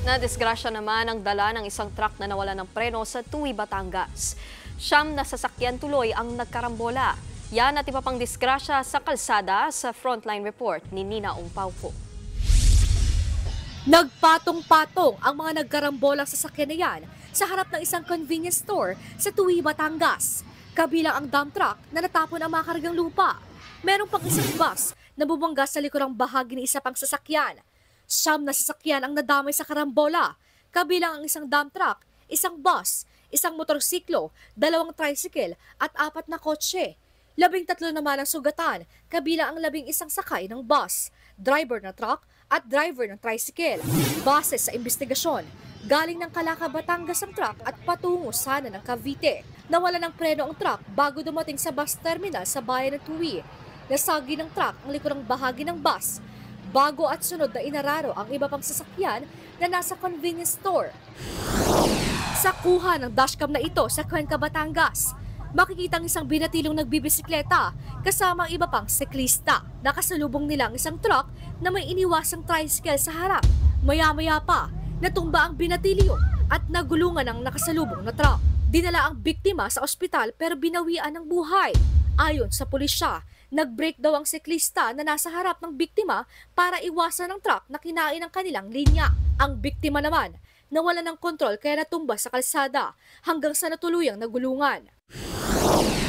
Nadisgrasya naman ang dala ng isang truck na nawala ng preno sa Tuwi, Batangas. Siyam na sasakyan tuloy ang nagkarambola. Yan at iba pang disgrasya sa kalsada sa Frontline Report ni Nina Ongpauco. Nagpatong-patong ang mga nagkarambolang sasakyan na yan sa harap ng isang convenience store sa Tuwi, Batangas. Kabilang ang dump truck na natapon ang mga kargang lupa. Meron pang isang bus na bumangga sa likurang bahagi ng isa pang sasakyan. Siyam na sasakyan ang nadamay sa karambola. Kabilang ang isang dump truck, isang bus, isang motorsiklo, 2 tricycle at 4 na kotse. 13 naman ang sugatan, kabilang ang 11 sakay ng bus, driver ng truck at driver ng tricycle. Base sa investigasyon, galing ng Calaca, Batangas ang truck at patungo sana ng Cavite. Nawala ng preno ang truck bago dumating sa bus terminal sa bayan ng Tuwi. Nasagi ng truck ang likurang bahagi ng bus. Bago at sunod na inararo ang iba pang sasakyan na nasa convenience store. Sa kuha ng dashcam na ito sa Cuenca, Batangas, makikita ang isang binatilong nagbibisikleta kasama ang iba pang siklista. Nakasalubong nila ang isang truck na may iniwasang tricycle sa harap. Maya-maya pa, natumba ang binatilyo at nagulungan ang nakasalubong na truck. Dinala ang biktima sa ospital pero binawian ng buhay. Ayon sa pulisya, nag-break daw ang siklista na nasa harap ng biktima para iwasan ng truck na kinain ang kanilang linya. Ang biktima naman, nawala ng kontrol kaya natumba sa kalsada hanggang sa natuluyang nagulungan.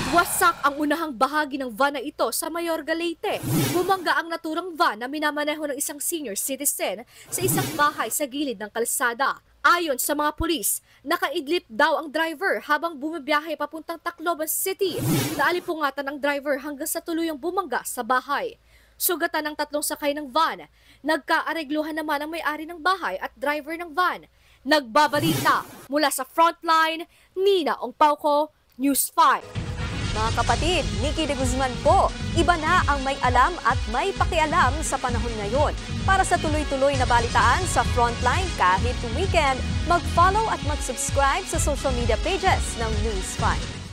Wasak ang unahang bahagi ng van na ito sa Mayorga, Leyte. Bumangga ang naturang van na minamaneho ng isang senior citizen sa isang bahay sa gilid ng kalsada. Ayon sa mga pulis, nakaidlip daw ang driver habang bumibiyahe papuntang Tacloban City. Naalipungatan ang driver hanggang sa tuluyang bumangga sa bahay. Sugatan ng 3 sakay ng van. Nagkaaregluhan naman ang may-ari ng bahay at driver ng van. Nagbabalita mula sa Frontline, Nina Ongpauco, News 5. Mga kapatid, Nikki de Guzman po. Iba na ang may alam at may pakialam sa panahon ngayon. Para sa tuloy-tuloy na balitaan sa Frontline kahit weekend, mag-follow at mag-subscribe sa social media pages ng News 5.